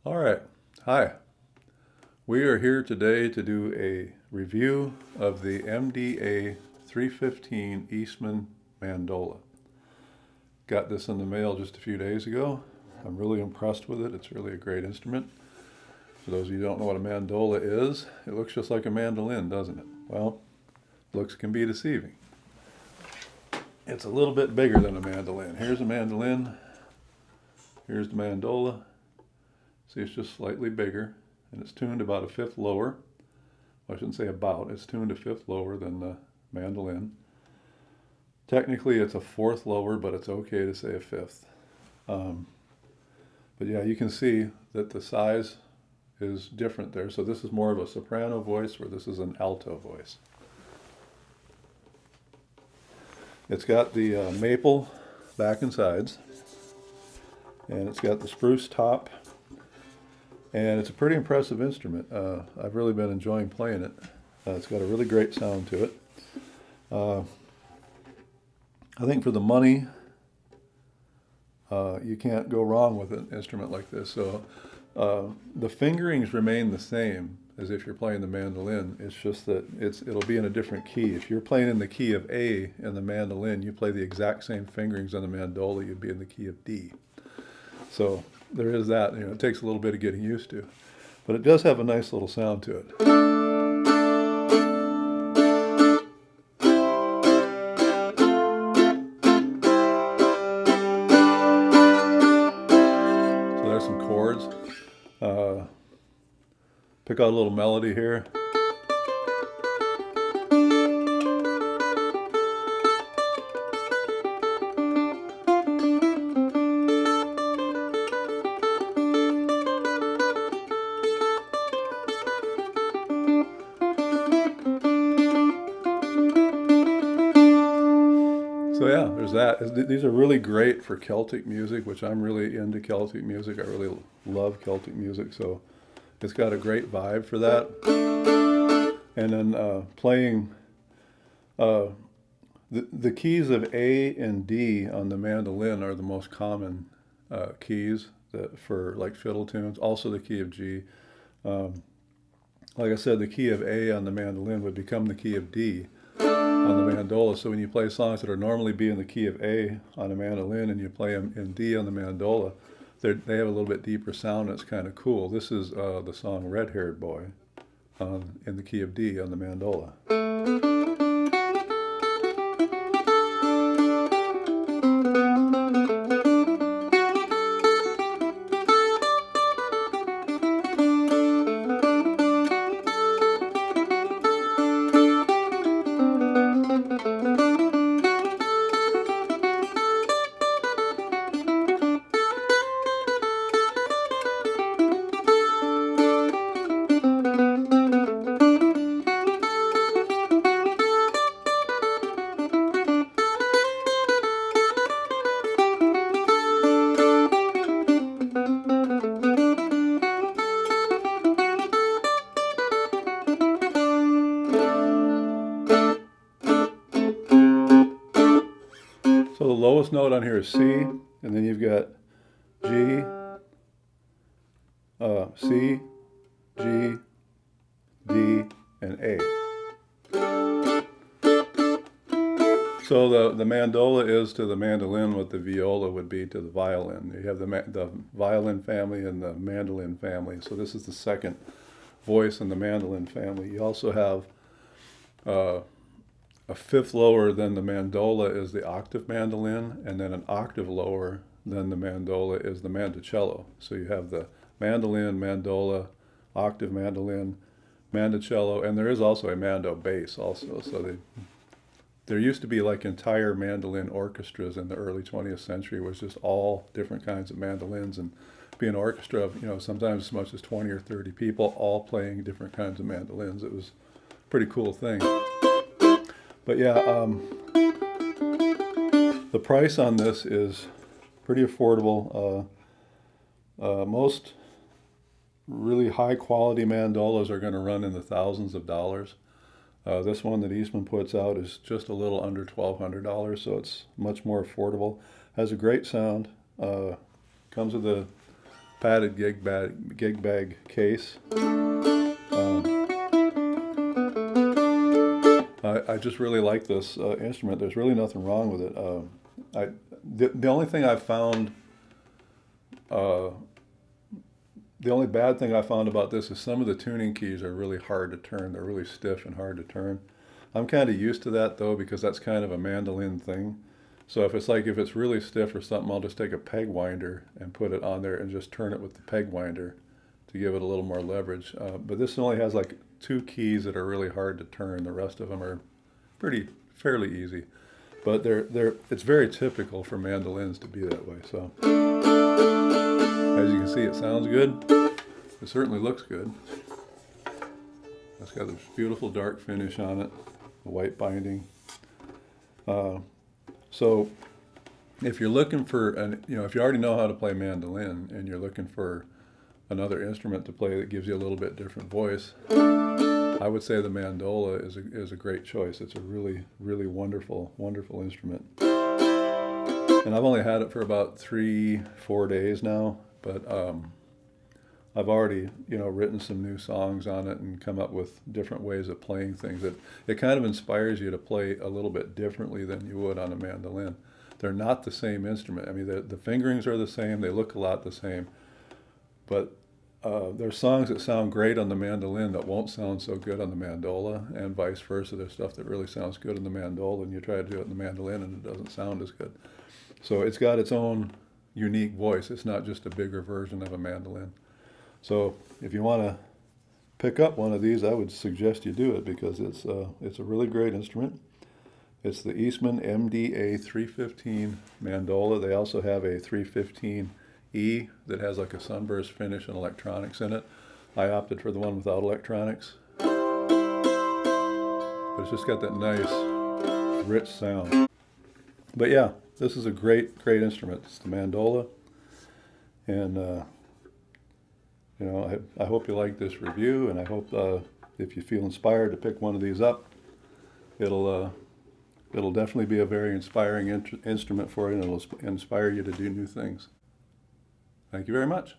All right, hi. We are here today to do a review of the MDA-315 Eastman Mandola. Got this in the mail just a few days ago. I'm really impressed with it. It's really a great instrument. For those of you who don't know what a mandola is, it looks just like a mandolin, doesn't it? Well, looks can be deceiving. It's a little bit bigger than a mandolin. Here's a mandolin. Here's the mandola. See, it's just slightly bigger, and it's tuned about a fifth lower. Well, I shouldn't say about, it's tuned a fifth lower than the mandolin. Technically, it's a fourth lower, but it's okay to say a fifth. But yeah, you can see that the size is different there. So this is more of a soprano voice, where this is an alto voice. It's got the maple back and sides, and it's got the spruce top. And it's a pretty impressive instrument. I've really been enjoying playing it. It's got a really great sound to it. I think for the money, you can't go wrong with an instrument like this. So the fingerings remain the same as if you're playing the mandolin. It's just that it'll be in a different key. If you're playing in the key of A in the mandolin, you play the exact same fingerings on the mandola, you'd be in the key of D. So there is that. It takes a little bit of getting used to, but it does have a nice little sound to it. So there's some chords. Pick out a little melody here. So yeah, there's that. These are really great for Celtic music, which I'm really into Celtic music. I really love Celtic music, so it's got a great vibe for that. And then playing the keys of A and D on the mandolin are the most common keys for like fiddle tunes. Also the key of G. Like I said, the key of A on the mandolin would become the key of D on the mandola. So when you play songs that are normally be in the key of A on a mandolin and you play them in D on the mandola, they have a little bit deeper sound, and it's kind of cool. This is the song Red Haired Boy in the key of D on the mandola. So the lowest note on here is C, and then you've got G, C, G, D, and A. So the mandola is to the mandolin what the viola would be to the violin. You have the violin family and the mandolin family. So this is the second voice in the mandolin family. You also have a fifth lower than the mandola is the octave mandolin, and then an octave lower than the mandola is the mandocello. So you have the mandolin, mandola, octave mandolin, mandocello, and there is also a mando bass also. So there used to be like entire mandolin orchestras in the early 20th century, was just all different kinds of mandolins, and be an orchestra of, sometimes as much as 20 or 30 people all playing different kinds of mandolins. It was a pretty cool thing. But yeah, the price on this is pretty affordable. Most really high quality mandolas are going to run in the thousands of dollars. This one that Eastman puts out is just a little under $1,200, so it's much more affordable. Has a great sound. Comes with padded gig bag case. I just really like this instrument. There's really nothing wrong with it. The only thing I found, the only bad thing I found about this is some of the tuning keys are really hard to turn. They're really stiff and hard to turn. I'm kind of used to that though, because that's kind of a mandolin thing. So if it's really stiff or something, I'll just take a peg winder and put it on there and just turn it with the peg winder to give it a little more leverage. But this only has like 2 keys that are really hard to turn. The rest of them are fairly easy. But it's very typical for mandolins to be that way. So as you can see, it sounds good. It certainly looks good. It's got this beautiful dark finish on it, the white binding. So if you're looking for if you already know how to play mandolin and you're looking for another instrument to play that gives you a little bit different voice, I would say the mandola is a great choice. It's a really, really wonderful instrument. And I've only had it for about 3-4 days now, but I've already written some new songs on it and come up with different ways of playing things. It kind of inspires you to play a little bit differently than you would on a mandolin. They're not the same instrument. I mean, the fingerings are the same. They look a lot the same, but there's songs that sound great on the mandolin that won't sound so good on the mandola, and vice versa. There's stuff that really sounds good on the mandola, and you try to do it in the mandolin, and it doesn't sound as good. So it's got its own unique voice. It's not just a bigger version of a mandolin. So if you want to pick up one of these, I would suggest you do it, because it's a really great instrument. It's the Eastman MDA-315 Mandola. They also have a 315E that has like a sunburst finish and electronics in it. I opted for the one without electronics. But it's just got that nice, rich sound. But yeah, this is a great instrument. It's the mandola. And I hope you like this review, and I hope if you feel inspired to pick one of these up, it'll definitely be a very inspiring instrument for you, and it'll inspire you to do new things. Thank you very much.